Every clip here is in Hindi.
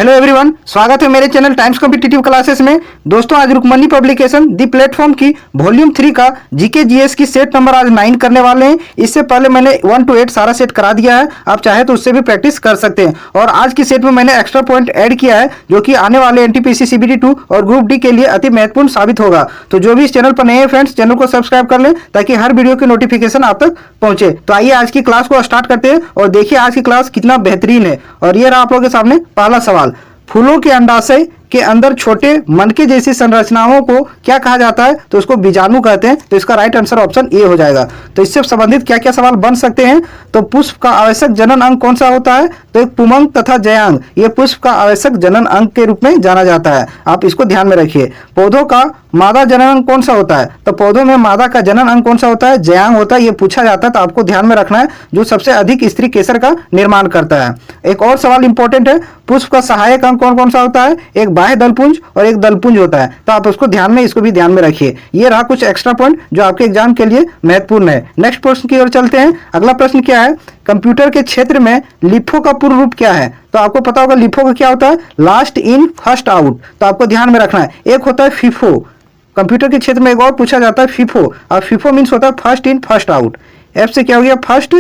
हेलो एवरीवन, स्वागत है मेरे चैनल टाइम्स कॉम्पिटिटिव क्लासेस में। दोस्तों, आज रुकमनी पब्लिकेशन दी प्लेटफॉर्म की वॉल्यूम 3 का जीके जीएस की सेट नंबर आज 9 करने वाले हैं। इससे पहले मैंने 1 to 8 सारा सेट करा दिया है, आप चाहे तो उससे भी प्रैक्टिस कर सकते हैं। और आज की सेट में मैंने एक्स्ट्रा पॉइंट ऐड किया है जो कि आने वाले एनटीपीसी सीबीटी 2 और ग्रुप डी के लिए अति महत्वपूर्ण साबित होगा। तो जो भी इस चैनल पर नए हैं फ्रेंड्स, चैनल को सब्सक्राइब कर लें ताकि हर वीडियो की नोटिफिकेशन आप तक पहुंचे। तो आइए आज की क्लास को स्टार्ट करते हैं और देखिए आज की क्लास कितना बेहतरीन है। और ये रहा आप लोगों के सामने पहला सवाल। फूलों के अंडाशय के अंदर छोटे मनके जैसी संरचनाओं को क्या कहा जाता है? तो उसको बीजाणु कहते हैं। तो इसका राइट आंसर ऑप्शन ए हो जाएगा। तो इससे संबंधित क्या क्या सवाल बन सकते हैं? तो पुष्प का आवश्यक जनन अंग कौन सा होता है? तो एक पुमंग तथा जयांग, ये पुष्प का आवश्यक जनन अंग के रूप में जाना जाता है, आप इसको ध्यान में रखिए। पौधों का मादा जनन अंग कौन सा होता है? तो पौधों में मादा का जनन अंग कौन सा होता है? जयांग होता है। ये पूछा जाता है तो आपको ध्यान में रखना है, जो सबसे अधिक स्त्री केसर का निर्माण करता है। एक और सवाल इंपॉर्टेंट है, पुष्प का सहायक अंग कौन कौन सा होता है? एक बाह्य दलपुंज और एक दलपुंज होता है। तो आप उसको ध्यान में, इसको भी ध्यान में रखिए। ये रहा कुछ एक्स्ट्रा पॉइंट जो आपके एग्जाम के लिए महत्वपूर्ण है। नेक्स्ट प्रश्न की ओर चलते हैं। अगला प्रश्न क्या है? कंप्यूटर के क्षेत्र में लिफो का पूर्ण रूप क्या है? तो आपको पता होगा लिफो का क्या होता है? Last in first out. तो आपको ध्यान में रखना है। एक होता है फीफो, कंप्यूटर के क्षेत्र में एक और पूछा जाता है फीफो। और फीफो मीन्स होता है first in first out. F से क्या हो गया? First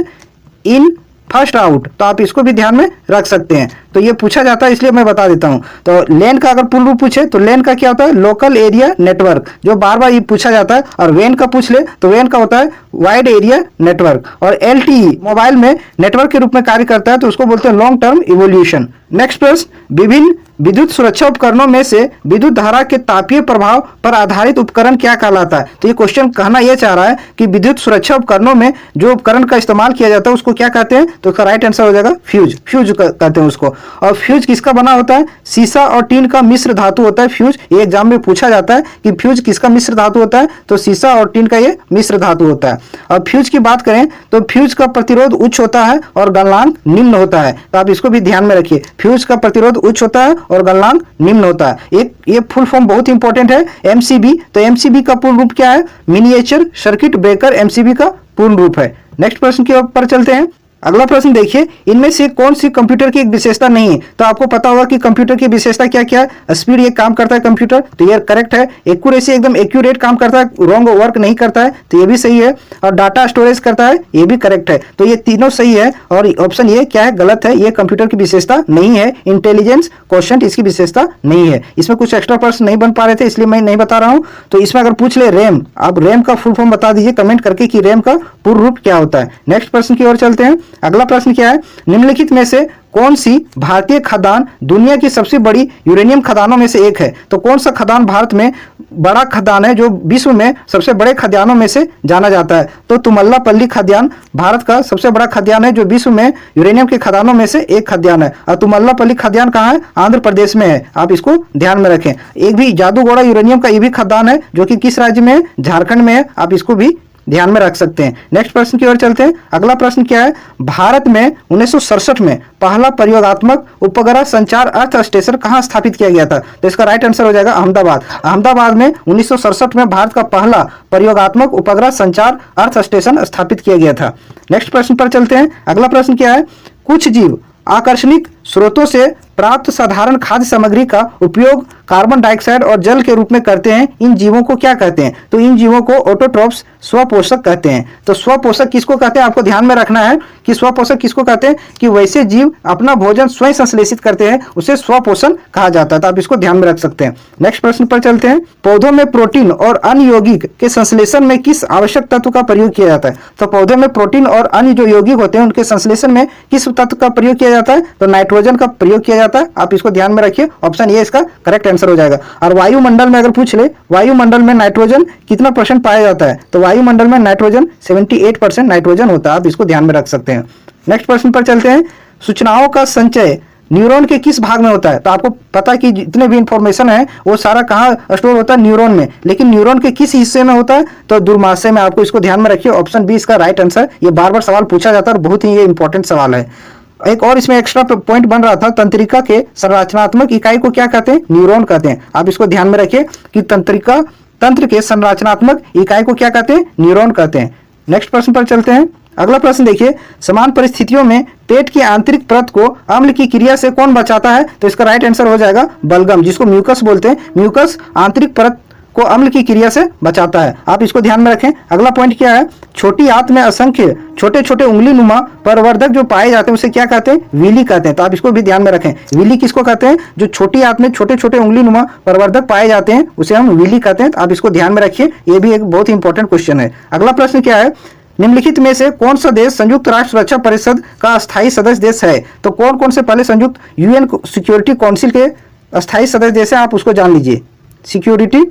in first out. तो आप इसको भी ध्यान में रख सकते हैं। तो ये पूछा जाता है इसलिए मैं बता देता हूं। तो लेन का अगर पूर्ण रूप पूछे तो लेन का क्या होता है? लोकल एरिया नेटवर्क, जो बार बार ये पूछा जाता है। और वेन का पूछ ले तो वेन का होता है वाइड एरिया नेटवर्क। और एलटीई मोबाइल में नेटवर्क के रूप में कार्य करता है, तो उसको बोलते हैं लॉन्ग टर्म इवोल्यूशन। नेक्स्ट प्रश्न, विभिन्न विद्युत सुरक्षा उपकरणों में से विद्युत धारा के तापीय प्रभाव पर आधारित उपकरण क्या कहलाता है? तो ये क्वेश्चन कहना यह चाह रहा है कि विद्युत सुरक्षा उपकरणों में जो उपकरण का इस्तेमाल किया जाता है उसको क्या कहते हैं? तो इसका राइट आंसर हो जाएगा फ्यूज। फ्यूज कहते हैं उसको। और फ्यूज किसका बना होता है? सीसा और टीन का मिश्र धातु होता है फ्यूज। ये एग्जाम में पूछा जाता है कि फ्यूज किसका मिश्र धातु होता है? तो सीसा और टीन का ये मिश्र धातु होता है। और फ्यूज की बात करें तो फ्यूज का प्रतिरोध उच्च होता है और गलनांक निम्न होता है। तो आप इसको भी ध्यान में रखिए। फ्यूज का प्रतिरोध उच्च होता है और गलनांक निम्न होता है। एक ये फुल फॉर्म बहुत इंपॉर्टेंट है, एमसीबी। तो एमसीबी का पूर्ण रूप क्या है? मिनिएचर सर्किट ब्रेकर एमसीबी का पूर्ण रूप है। नेक्स्ट प्रश्न की ओर चलते हैं। अगला प्रश्न देखिए, इनमें से कौन सी कंप्यूटर की एक विशेषता नहीं है? तो आपको पता होगा कि कंप्यूटर की विशेषता क्या क्या है। स्पीड ये काम करता है कंप्यूटर, तो ये करेक्ट है। एक्यूरेसी एकदम एक्यूरेट काम करता है, रॉन्ग वर्क नहीं करता है, तो ये भी सही है। और डाटा स्टोरेज करता है, ये भी करेक्ट है। तो ये तीनों सही है। और ऑप्शन ये क्या है? गलत है। ये कंप्यूटर की विशेषता नहीं है। इंटेलिजेंस क्वोशंट इसकी विशेषता नहीं है। इसमें कुछ एक्स्ट्रा प्रश्न नहीं बन पा रहे थे इसलिए मैं नहीं बता रहा हूं। तो इसमें अगर पूछ ले रैम, आप रैम का फुल फॉर्म बता दीजिए कमेंट करके कि रैम का पूर्ण रूप क्या होता है। नेक्स्ट प्रश्न की ओर चलते हैं। अगला प्रश्न क्या है? निम्नलिखित में से कौन सी भारतीय खदान दुनिया की सबसे बड़ी यूरेनियम खदानों में से एक है? तो कौन सा खदान भारत में बड़ा खदान है जो विश्व में सबसे बड़े खदानों में से जाना जाता है? तो तुमल्लापल्ली खदान भारत का सबसे बड़ा खदान है जो विश्व में यूरेनियम के खदानों में से एक खदान है। और तुमल्लापल्ली खदान कहाँ है? आंध्र प्रदेश में है। आप इसको ध्यान में रखें। एक भी जादूगोड़ा यूरेनियम का ये भी खदान है जो कि किस राज्य में है? झारखंड में है। आप इसको भी ध्यान में रख सकते हैं। नेक्स्ट प्रश्न की ओर चलते हैं। अगला प्रश्न क्या है? भारत में 1967 में पहला प्रयोगात्मक उपग्रह संचार अर्थ स्टेशन कहां स्थापित किया गया था? तो इसका राइट आंसर हो जाएगा अहमदाबाद। अहमदाबाद में 1967 में भारत का पहला प्रयोगात्मक उपग्रह संचार अर्थ स्टेशन स्थापित किया गया था। नेक्स्ट प्रश्न पर चलते हैं। अगला प्रश्न क्या है? कुछ जीव आकर्षणिक स्रोतों से प्राप्त साधारण खाद्य सामग्री का उपयोग कार्बन डाइऑक्साइड और जल के रूप में करते हैं। इन जीवों को क्या कहते हैं? तो इन जीवों को ऑटोट्रॉप्स, स्वपोषक कहते हैं। तो स्वपोषक किसको कहते हैं? आपको ध्यान में रखना है कि स्वपोषक किसको कहते हैं? कि वैसे जीव अपना भोजन स्वयं संश्लेषित करते हैं, उसे स्वपोषण कहा जाता है। तो आप इसको ध्यान में रख सकते हैं। नेक्स्ट प्रश्न पर चलते हैं। पौधों में प्रोटीन और अन्य यौगिक के संश्लेषण में किस आवश्यक तत्व का प्रयोग किया जाता है? तो पौधे में प्रोटीन और अन्य जो यौगिक होते हैं उनके संश्लेषण में किस तत्व का प्रयोग किया जाता है? तो नाइट्रोजन का प्रयोग किया जाता है। आप इसको ध्यान में रखिए। ऑप्शन ए इसका करेक्ट आंसर हो जाएगा। और वायुमंडल में अगर पूछ ले, वायुमंडल में नाइट्रोजन कितना % पाया जाता है? तो वायुमंडल में नाइट्रोजन 78% नाइट्रोजन होता है। आप इसको ध्यान में रख सकते हैं। नेक्स्ट प्रश्न पर चलते हैं। सूचनाओं का संचय न्यूरॉन के किस भाग में होता है? तो आपको पता है कि जितने भी इंफॉर्मेशन है वो सारा कहाँ स्टोर होता है? न्यूरॉन में। लेकिन न्यूरॉन के किस हिस्से में होता है? तो दुर्माशय में। आपको इसको ध्यान में रखिए। ऑप्शन बी इसका राइट आंसर। ये बार बार सवाल पूछा जाता है और बहुत ही ये इंपॉर्टेंट सवाल है। एक और इसमें एक्स्ट्रा पॉइंट बन रहा था, तंत्रिका के संरचनात्मक इकाई को क्या कहते हैं? न्यूरॉन कहते हैं। आप इसको ध्यान में रखिए कि तंत्र के संरचनात्मक इकाई को क्या कहते हैं? न्यूरॉन कहते हैं। नेक्स्ट प्रश्न पर चलते हैं। अगला प्रश्न देखिए, समान परिस्थितियों में पेट की आंतरिक परत को अम्ल की क्रिया से कौन बचाता है? तो इसका राइट आंसर हो जाएगा बलगम, जिसको म्यूकस बोलते हैं। म्यूकस आंतरिक परत को अम्ल की क्रिया से बचाता है। आप इसको ध्यान में रखें। अगला पॉइंट क्या है? छोटी आंत में असंख्य छोटे छोटे उंगली नुमा प्रवर्धक जो पाए जाते हैं उसे क्या कहते हैं? विली कहते हैं। तो आप इसको भी ध्यान में रखें। विली किसको कहते हैं? जो छोटी आंत में छोटे छोटे उंगली नुमा प्रवर्धक पाए जाते हैं उसे हम विली कहते हैं। तो आप इसको ध्यान में रखिए, ये भी एक बहुत ही इंपॉर्टेंट क्वेश्चन है। अगला प्रश्न क्या है? निम्नलिखित में से कौन सा देश संयुक्त राष्ट्र सुरक्षा परिषद का अस्थायी सदस्य देश है? तो कौन कौन से पहले संयुक्त यूएन सिक्योरिटी काउंसिल के अस्थायी सदस्य देश है, आप उसको जान लीजिए। सिक्योरिटी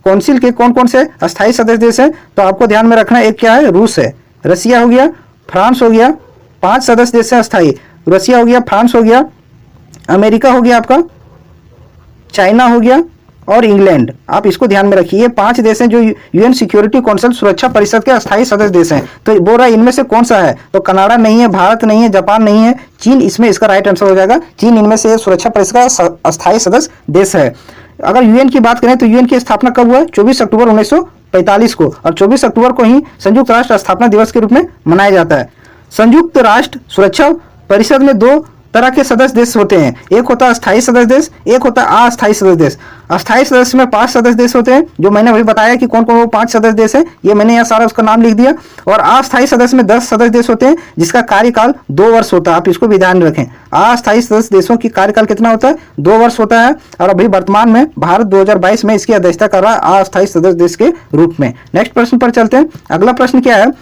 काउंसिल के कौन कौन से अस्थायी सदस्य देश हैं? तो आपको ध्यान में रखना, एक क्या है? रूस है, रसिया हो गया, फ्रांस हो गया, 5 सदस्य देश है अस्थायी। रसिया हो गया, फ्रांस हो गया, अमेरिका हो गया आपका, चाइना हो गया और इंग्लैंड। आप इसको ध्यान में रखिए, ये 5 देश हैं जो यूएन सिक्योरिटी काउंसिल सुरक्षा परिषद के अस्थायी सदस्य देश हैं। तो बोल रहा है इनमें से कौन सा है? तो कनाडा नहीं है, भारत नहीं है, जापान नहीं है, चीन इसमें इसका राइट आंसर हो जाएगा। चीन इनमें से सुरक्षा परिषद का अस्थायी सदस्य देश है। अगर यूएन की बात करें तो यूएन की स्थापना कब हुआ? 24 अक्टूबर 1945 को, और 24 अक्टूबर को ही संयुक्त राष्ट्र स्थापना दिवस के रूप में मनाया जाता है। संयुक्त राष्ट्र सुरक्षा परिषद में 2 तरह के सदस्य देश होते हैं, एक होता है अस्थायी सदस्य देश, एक होता है अस्थायी सदस्य देश। अस्थायी सदस्य में 5 सदस्य देश होते हैं, जो मैंने अभी बताया कि कौन कौन वो 5 सदस्य देश है, ये मैंने यहाँ सारा उसका नाम लिख दिया। और अस्थायी सदस्य में 10 सदस्य देश होते हैं, जिसका कार्यकाल 2 वर्ष होता है। आप इसको भी ध्यान रखें, अस्थायी सदस्य देशों की कार्यकाल कितना होता है? 2 वर्ष होता है। और अभी वर्तमान में भारत 2022 में इसकी अध्यक्षता कर रहा है अस्थायी सदस्य देश के रूप में। नेक्स्ट प्रश्न पर चलते हैं। अगला प्रश्न क्या है?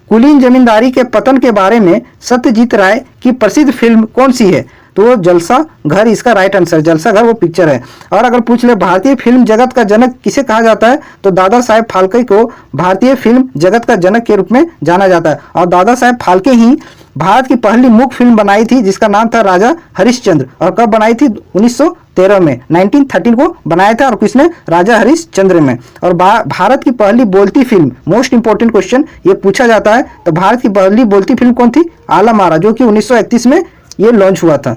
कुलीन जमींदारी के पतन के बारे में सत्यजीत राय की प्रसिद्ध फिल्म कौन सी है? तो जलसा घर इसका राइट आंसर, जलसा घर वो पिक्चर है। और अगर पूछ ले भारतीय फिल्म जगत का जनक किसे कहा जाता है? तो दादा साहेब फाल्के को भारतीय फिल्म जगत का जनक के रूप में जाना जाता है। और दादा साहेब फाल्के ही भारत की पहली मूक फिल्म बनाई थी, जिसका नाम था राजा हरिश्चंद्र। और कब बनाई थी? 1913 में, 1913 को बनाया था। और किसने? राजा हरिश्चंद्र में। और भारत की पहली बोलती फिल्म, मोस्ट इंपोर्टेंट क्वेश्चन ये पूछा जाता है, तो भारत की पहली बोलती फिल्म कौन थी? आलम आरा, जो कि 1931 में ये लॉन्च हुआ था।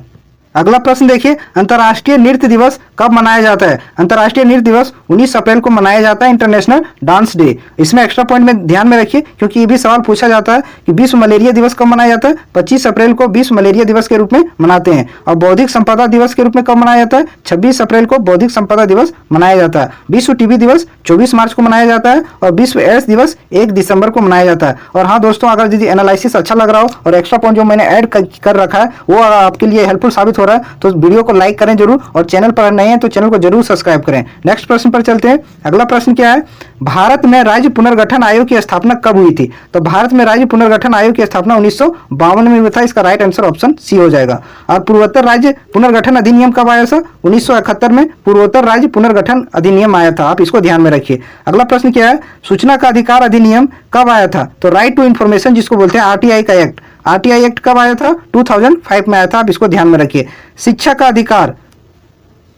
अगला प्रश्न देखिए, अंतर्राष्ट्रीय नृत्य दिवस कब मनाया जाता है? अंतर्राष्ट्रीय नृत्य दिवस 19 अप्रैल को मनाया जाता है, इंटरनेशनल डांस डे। इसमें एक्स्ट्रा पॉइंट में ध्यान में रखिए, क्योंकि ये भी सवाल पूछा जाता है कि विश्व मलेरिया दिवस कब मनाया जाता है? 25 अप्रैल को विश्व मलेरिया दिवस के रूप में मनाते हैं। और बौद्धिक संपदा दिवस के रूप में कब मनाया जाता है? 26 अप्रैल को बौद्धिक संपदा दिवस मनाया जाता है। विश्व टीबी दिवस 24 मार्च को मनाया जाता है। और विश्व एड्स दिवस 1 दिसंबर को मनाया जाता है। और हाँ दोस्तों, अगर यदि एनालिसिस अच्छा लग रहा हो और एक्स्ट्रा पॉइंट जो मैंने ऐड कर रखा है वो आपके लिए हेल्पफुल साबित हो रहा है, तो वीडियो को लाइक करें जरूर, और चैनल पर नए हैं तो चैनल को जरूर सब्सक्राइब करें। नेक्स्ट प्रश्न पर चलते हैं। अगला प्रश्न क्या है? भारत में राज्य पुनर्गठन आयोग की स्थापना कब हुई थी? तो भारत में राज्य पुनर्गठन आयोग की स्थापना 1952 में हुआ था। इसका राइट आंसर ऑप्शन सी हो जाएगा। और पूर्वोत्तर राज्य पुनर्गठन अधिनियम कब आया था? 1971 में पूर्वोत्तर राज्य पुनर्गठन अधिनियम आया था। आप इसको ध्यान में रखिए। अगला प्रश्न क्या है? सूचना का अधिकार अधिनियम कब आया था? तो राइट टू इन्फॉर्मेशन जिसको बोलते हैं, आरटीआई का एक्ट, आरटीआई एक्ट कब आया था? 2005 में आया था। आप इसको ध्यान में रखिए। शिक्षा का अधिकार,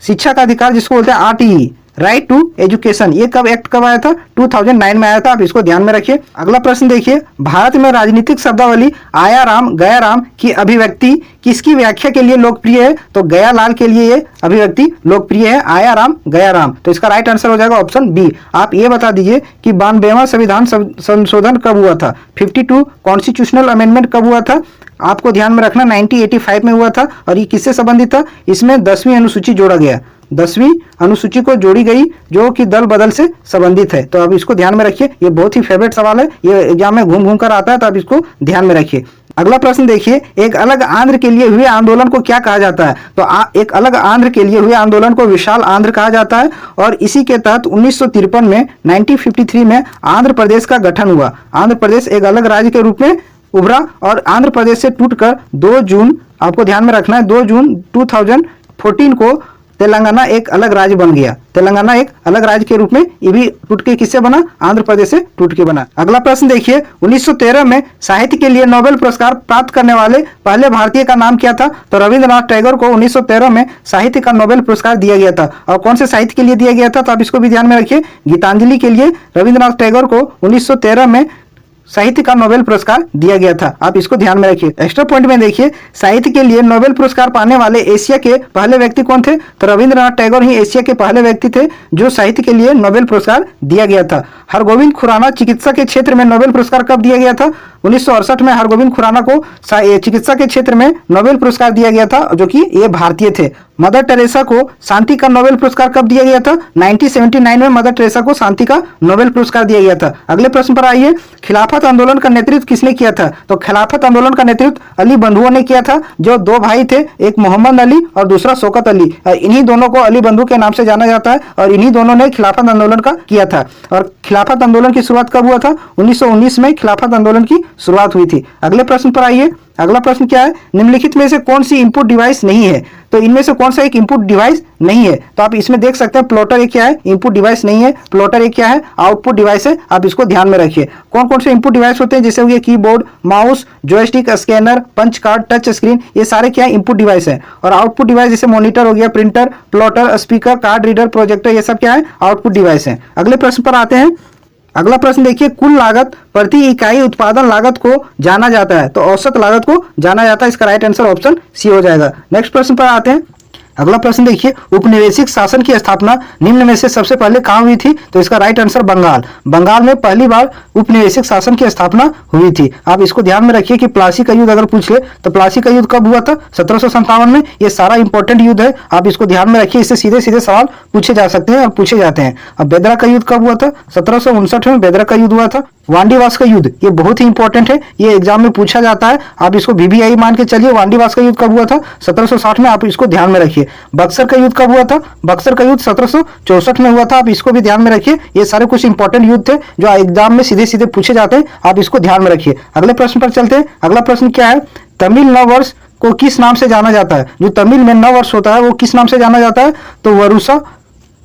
शिक्षा का अधिकार जिसको बोलते हैं आरटीई, राइट टू एजुकेशन, ये कब एक्ट कब आया था? 2009 में आया था। आप इसको ध्यान में रखिए। अगला प्रश्न देखिए, भारत में राजनीतिक शब्दावली आया राम गया राम की अभिव्यक्ति किसकी व्याख्या के लिए लोकप्रिय है? तो गया लाल के लिए ये अभिव्यक्ति लोकप्रिय है, आया राम गया राम। तो इसका राइट आंसर हो जाएगा ऑप्शन बी। आप ये बता दीजिए कि 92वां संविधान संशोधन कब हुआ था? 52 कॉन्स्टिट्यूशनल अमेंडमेंट कब हुआ था? आपको ध्यान में रखना 1985 में हुआ था। और ये किससे संबंधित था? इसमें 10वीं अनुसूची जोड़ा गया, 10वीं अनुसूची को जोड़ी गई, जो कि दल बदल से संबंधित है। तो अब इसको ध्यान में रखिए, ये बहुत ही फेवरेट सवाल है, ये एग्जाम में घूम घूम कर आता है, तो आप इसको ध्यान में रखिए। अगला प्रश्न देखिए, एक अलग आंध्र के लिए हुए आंदोलन को क्या कहा जाता है? तो एक अलग आंध्र के लिए हुए आंदोलन को विशाल आंध्र कहा जाता है। और इसी के तहत 1953 में 1953 में आंध्र प्रदेश का गठन हुआ। आंध्र प्रदेश एक अलग राज्य के रूप में उभरा और आंध्र प्रदेश से टूटकर 2 जून, आपको ध्यान में रखना है, 2 जून 2014 को तेलंगाना एक अलग राज्य बन गया। तेलंगाना एक अलग राज्य के रूप में ये भी टूट के किससे बना? आंध्र प्रदेश से टूट के बना। अगला प्रश्न देखिए, 1913 में साहित्य के लिए नोबेल पुरस्कार प्राप्त करने वाले पहले भारतीय का नाम क्या था? तो रविंद्रनाथ टैगोर को 1913 में साहित्य का नोबेल पुरस्कार दिया गया था। और कौन से साहित्य के लिए दिया गया था? तो आप इसको भी ध्यान में रखिए, गीतांजलि के लिए रविंद्रनाथ टैगोर को 1913 में साहित्य का नोबेल पुरस्कार दिया गया था। आप इसको ध्यान में रखिए। एक्स्ट्रा पॉइंट में देखिए, साहित्य के लिए नोबेल पुरस्कार पाने वाले एशिया के पहले व्यक्ति कौन थे? तो रविंद्रनाथ टैगोर ही एशिया के पहले व्यक्ति थे जो साहित्य के लिए नोबेल पुरस्कार दिया गया था। हरगोविंद खुराना चिकित्सा के क्षेत्र में नोबेल पुरस्कार कब दिया गया था? 1968 में हरगोविंद खुराना को चिकित्सा के क्षेत्र में नोबेल पुरस्कार दिया गया था, जो कि ये भारतीय थे। मदर टेरेसा को शांति का नोबेल पुरस्कार कब दिया गया था? 1979 में मदर टेरेसा को शांति का नोबेल पुरस्कार दिया गया था। अगले प्रश्न पर आइए, खिलाफत आंदोलन का नेतृत्व किसने किया था? तो खिलाफत आंदोलन का नेतृत्व अली बंधुओं ने किया था, जो दो भाई थे, एक मोहम्मद अली और दूसरा शौकत अली। इन्हीं दोनों को अली बंधु के नाम से जाना जाता है और इन्हीं दोनों ने खिलाफत आंदोलन का किया था। और खिलाफत आंदोलन की शुरुआत कब हुआ था? 1919 में खिलाफत आंदोलन की शुरुआत हुई थी। अगले प्रश्न पर आइए। अगला प्रश्न क्या है? निम्नलिखित में से कौन सी इनपुट डिवाइस नहीं है? तो इनमें से कौन सा एक इनपुट डिवाइस नहीं है? तो आप इसमें देख सकते हैं, प्लॉटर एक क्या है? इनपुट डिवाइस नहीं है। प्लॉटर एक क्या है? आउटपुट डिवाइस है। आप इसको ध्यान में रखिए। कौन कौन से इनपुट डिवाइस होते हैं? जैसे हो गया keyboard, mouse, joystick, scanner, punch card, touch screen, ये सारे क्या है? इनपुट डिवाइस है। और आउटपुट डिवाइस जैसे मॉनिटर हो गया, printer, plotter, speaker, card reader, projector, ये सब क्या है? आउटपुट डिवाइस है। अगले प्रश्न पर आते हैं। अगला प्रश्न देखिए, कुल लागत प्रति इकाई उत्पादन लागत को जाना जाता है, तो औसत लागत को जाना जाता है। इसका राइट आंसर ऑप्शन सी हो जाएगा। नेक्स्ट प्रश्न पर आते हैं। अगला प्रश्न देखिए, उपनिवेशिक शासन की स्थापना निम्न में से सबसे पहले कहाँ हुई थी? तो इसका राइट आंसर बंगाल। बंगाल में पहली बार उपनिवेशिक शासन की स्थापना हुई थी। आप इसको ध्यान में रखिए कि प्लासी का युद्ध अगर पूछ ले तो प्लासी का युद्ध कब हुआ था? 1757 में। ये सारा इंपॉर्टेंट युद्ध है, आप इसको ध्यान में रखिए। इससे सीधे सीधे सवाल पूछे जा सकते हैं और पूछे जाते हैं। अब बेदरा का युद्ध कब हुआ था? 1759 में बेदरा का युद्ध हुआ था। वांडीवास का युद्ध, ये बहुत ही इंपॉर्टेंट है, ये एग्जाम में पूछा जाता है। आप इसको VVI मान के चलिए। वांडीवास का युद्ध कब हुआ था? 1760 में। आप इसको ध्यान में रखिए। बक्सर का युद्ध कब हुआ था? बक्सर का युद्ध 1764 में हुआ था। आप इसको भी ध्यान में रखिए। ये सारे कुछ इंपॉर्टेंट युद्ध थे जो एग्जाम में सीधे सीधे पूछे जाते हैं। आप इसको ध्यान में रखिए। अगले प्रश्न पर चलते हैं। अगला प्रश्न क्या है? तमिल नववर्ष को किस नाम से जाना जाता है? जो तमिल में नववर्ष होता है वो किस नाम से जाना जाता है? तो वरुसा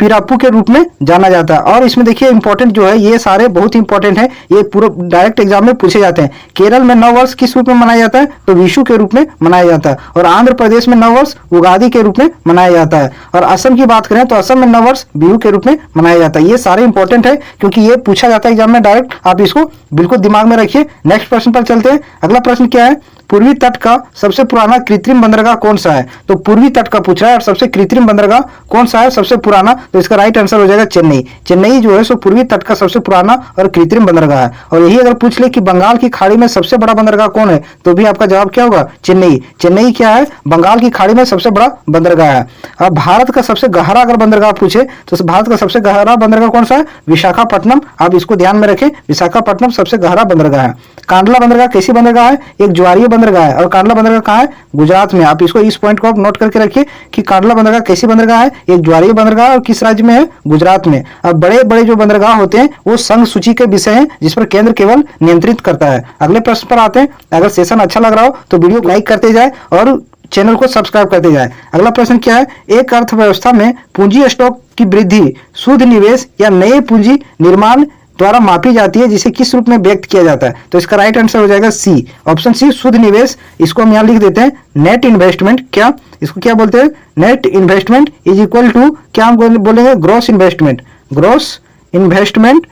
पिरापू के रूप में जाना जाता है। और इसमें देखिए इंपॉर्टेंट जो है, ये सारे बहुत इंपॉर्टेंट है, ये पूरा डायरेक्ट एग्जाम में पूछे जाते हैं। केरल में नववर्ष किस रूप में मनाया जाता है? तो विशु के रूप में मनाया जाता है। और आंध्र प्रदेश में नववर्ष उगादी के रूप में मनाया जाता है। और असम की बात करें तो असम में नववर्ष बिहू के रूप में मनाया जाता है। ये सारे इंपॉर्टेंट है क्योंकि ये पूछा जाता है एग्जाम में डायरेक्ट। आप इसको बिल्कुल दिमाग में रखिए। नेक्स्ट प्रश्न पर चलते हैं। अगला प्रश्न क्या है? पूर्वी तट का सबसे पुराना कृत्रिम बंदरगाह कौन सा है? तो पूर्वी तट का पूछ रहा है और सबसे कृत्रिम बंदरगाह कौन सा है सबसे पुराना? तो इसका राइट आंसर हो जाएगा चेन्नई। चेन्नई जो है सो पूर्वी तट का सबसे पुराना और कृत्रिम बंदरगाह है। और यही अगर पूछ ले कि बंगाल की खाड़ी में सबसे बड़ा बंदरगाह कौन है, तो भी आपका जवाब क्या होगा? चेन्नई। चेन्नई क्या है? बंगाल की खाड़ी में सबसे बड़ा बंदरगाह है। अब भारत का सबसे गहरा अगर बंदरगाह पूछे तो भारत का सबसे गहरा बंदरगाह कौन सा है? विशाखापट्टनम। आप इसको ध्यान में रखें, विशाखापट्टनम सबसे गहरा बंदरगाह है। कांडला बंदरगाह कैसी बंदरगाह है? एक ज्वारीय बंदरगाह है। और कांडला बंदरगाह कहाँ है? गुजरात में। आप इसको इस पॉइंट को आप नोट करके रखिए कि कांडला बंदरगाह कैसी बंदरगाह है? एक ज्वारीय बंदरगाह है। और किस राज्य में है? गुजरात में। अब बड़े बड़े जो बंदरगाह होते हैं वो संघ सूची के विषय हैं जिस पर केंद्र केवल नियंत्रित करता है। अगले प्रश्न पर आते हैं। अगर सेशन अच्छा लग रहा हो तो वीडियो को लाइक करते जाए और चैनल को सब्सक्राइब करते जाए। अगला प्रश्न क्या है? एक अर्थव्यवस्था में पूंजी स्टॉक की वृद्धि शुद्ध निवेश या नए पूंजी निर्माण द्वारा मापी जाती है, जिसे किस रूप में व्यक्त किया जाता है? तो इसका राइट आंसर हो जाएगा सी, ऑप्शन सी, शुद्ध निवेश। इसको हम यहाँ लिख देते हैं नेट इन्वेस्टमेंट। क्या इसको क्या बोलते हैं? Net investment is equal to क्या हम बोलेंगे? Gross investment. Gross investment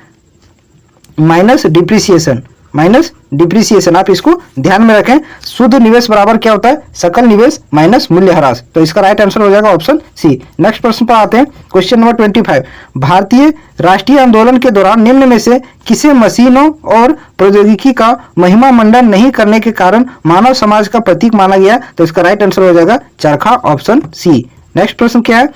minus depreciation, minus depreciation. आप इसको ध्यान में रखें। शुद्ध निवेश बराबर क्या होता है? सकल निवेश माइनस मूल्यह्रास। तो इसका राइट आंसर हो जाएगा ऑप्शन सी। नेक्स्ट प्रश्न पर आते हैं। Question number 25। भारतीय राष्ट्रीय आंदोलन के दौरान निम्न में से किसे मशीनों और प्रौद्योगिकी का महिमा मंडन नहीं करने के कारण मानव समाज का प्रतीक माना गया? तो इसका राइट आंसर हो जाएगा चरखा, ऑप्शन सी। नेक्स्ट प्रश्न क्या है?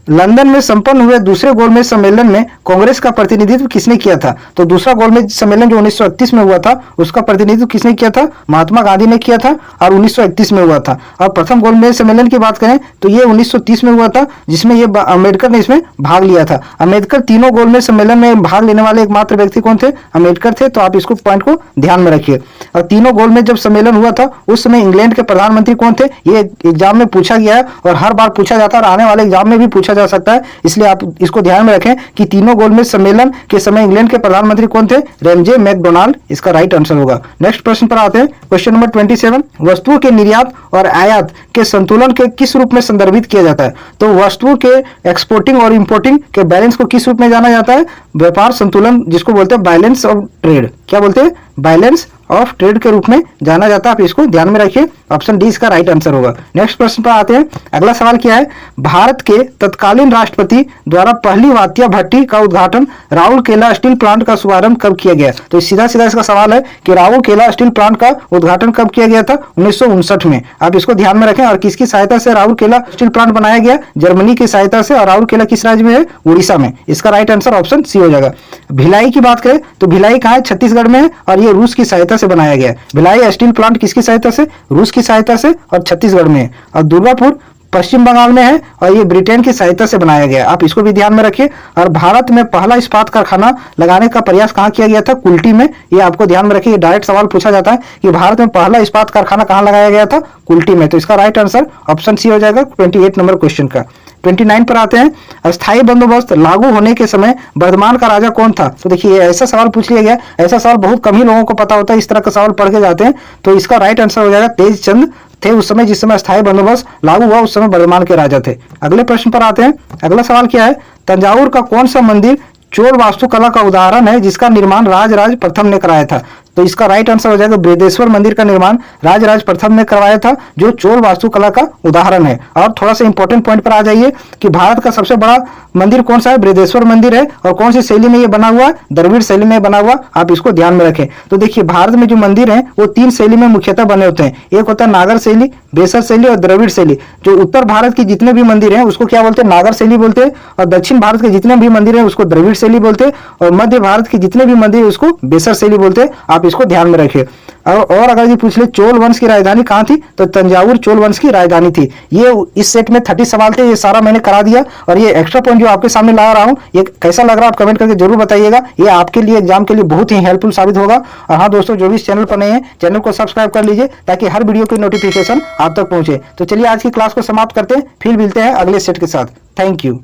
लंदन में संपन्न हुए दूसरे गोलमेज सम्मेलन में कांग्रेस का प्रतिनिधित्व किसने किया था? तो दूसरा गोलमेज सम्मेलन जो 1931 में हुआ था उसका प्रतिनिधित्व किसने किया था? महात्मा गांधी ने किया था और 1931 में हुआ था। और प्रथम गोलमेज सम्मेलन की बात करें तो ये 1930 में हुआ था, जिसमें ये अम्बेडकर ने इसमें भाग लिया था। अम्बेडकर तीनों गोलमेज सम्मेलन में भाग लेने वाले एकमात्र व्यक्ति कौन थे? अम्बेडकर थे। तो आप इसको पॉइंट को ध्यान में रखिए। और तीनों गोलमेज जब सम्मेलन हुआ था उस समय इंग्लैंड के प्रधानमंत्री कौन थे? ये एग्जाम में पूछा गया है और हर बार पूछा जाता है और आने वाले एग्जाम में भी पूछा जा सकता है, इसलिए आप इसको ध्यान में रखें कि तीनों गोलमेज सम्मेलन के समय इंग्लैंड के प्रधानमंत्री कौन थे? रैमजे मैकडोनाल्ड इसका राइट आंसर होगा। नेक्स्ट प्रश्न पर आते हैं, क्वेश्चन नंबर 27। वस्तुओं के निर्यात और आयात के संतुलन के किस रूप में संदर्भित किया जाता है? तो वस्तुओं के एक्सपोर्टिंग और इंपोर्टिंग के बैलेंस को किस रूप में जाना जाता है? व्यापार संतुलन, जिसको बोलते हैं बैलेंस ऑफ ट्रेड। क्या बोलते हैं? बैलेंस ऑफ ट्रेड के रूप में जाना जाता है। आप इसको ध्यान में रखिए, ऑप्शन डी इसका राइट आंसर होगा। नेक्स्ट प्रश्न पर आते हैं। अगला सवाल क्या है? भारत के तत्कालीन राष्ट्रपति द्वारा पहली वात्या भट्टी का उद्घाटन राउरकेला स्टील प्लांट का शुभारंभ कब किया गया? तो सीधा सीधा इसका सवाल है कि राउरकेला स्टील प्लांट का उद्घाटन कब किया गया था? 1959 में। आप इसको ध्यान में रखें। और किसकी सहायता से राउरकेला स्टील प्लांट बनाया गया? जर्मनी की सहायता से। और राउरकेला किस राज्य में है? उड़ीसा में। इसका राइट आंसर ऑप्शन सी हो जाएगा। भिलाई की बात करें तो भिलाई कहाँ है? छत्तीसगढ़ में है और ये रूस की सहायता से बनाया गया। भिलाई स्टील प्लांट किसकी सहायता से? रूस की सहायता से और छत्तीसगढ़ में है। और दुर्गापुर पश्चिम बंगाल में है और ये ब्रिटेन की सहायता से बनाया गया। आप इसको भी ध्यान में रखिए। और भारत में पहला इस्पात कारखाना लगाने का प्रयास कहाँ किया गया था? कुल्टी में। ये आपको ध्यान में रखिए, डायरेक्ट सवाल पूछा जाता है कि भारत में पहला इस्पात कारखाना कहाँ लगाया गया था? कुल्टी में। तो इसका राइट आंसर ऑप्शन सी हो जाएगा 28 नंबर क्वेश्चन का। 29 पर आते हैं। अस्थायी बंदोबस्त लागू होने के समय वर्धमान का राजा कौन था? तो देखिए ऐसा सवाल पूछ लिया गया। ऐसा सवाल बहुत कम ही लोगों को पता होता है, इस तरह का सवाल पढ़ के जाते हैं। तो इसका राइट आंसर हो जाएगा तेज चंद थे उस समय, जिस समय अस्थायी बंदोबस्त लागू हुआ उस समय वर्धमान के राजा थे। अगले प्रश्न पर आते हैं। अगला सवाल क्या है? तंजावुर का कौन सा मंदिर चोल वास्तुकला का उदाहरण है जिसका निर्माण राजराज प्रथम ने कराया था? तो इसका राइट आंसर हो जाएगा बृहदेश्वर मंदिर का निर्माण राजराज प्रथम ने करवाया था, जो चोल वास्तुकला का उदाहरण है। और थोड़ा सा इंपॉर्टेंट पॉइंट पर आ जाइए कि भारत का सबसे बड़ा मंदिर कौन सा है? बृहदेश्वर मंदिर है। और कौन सी शैली में ये बना हुआ है? द्रविड़ शैली में बना हुआ। आप इसको ध्यान में रखें। तो देखिए भारत में जो मंदिर है वो 3 शैली में मुख्यतः बने होते हैं। एक होता है नागर शैली, बेसर शैली और द्रविड़ शैली। जो उत्तर भारत के जितने भी मंदिर हैं उसको क्या बोलते हैं? नागर शैली बोलते हैं। और दक्षिण भारत के जितने भी मंदिर हैं उसको द्रविड़ शैली बोलते हैं। और मध्य भारत के जितने भी मंदिर है उसको बेसर शैली बोलते हैं। आप इसको ध्यान में रखिए। और अगर ये पूछ ले चोल वंश की राजधानी कहाँ थी? तो तंजावुर चोल वंश की राजधानी थी। ये इस सेट में 30 सवाल थे, ये सारा मैंने करा दिया। और ये एक्स्ट्रा पॉइंट जो आपके सामने ला रहा हूँ, ये कैसा लग रहा है आप कमेंट करके जरूर बताइएगा। ये आपके लिए एग्जाम के लिए बहुत ही हेल्पफुल साबित होगा। और हाँ दोस्तों, जो भी इस चैनल पर नए हैं चैनल को सब्सक्राइब कर लीजिए ताकि हर वीडियो की नोटिफिकेशन आप तक पहुंचे। तो चलिए आज की क्लास को समाप्त करते हैं, फिर मिलते हैं अगले सेट के साथ। Thank you.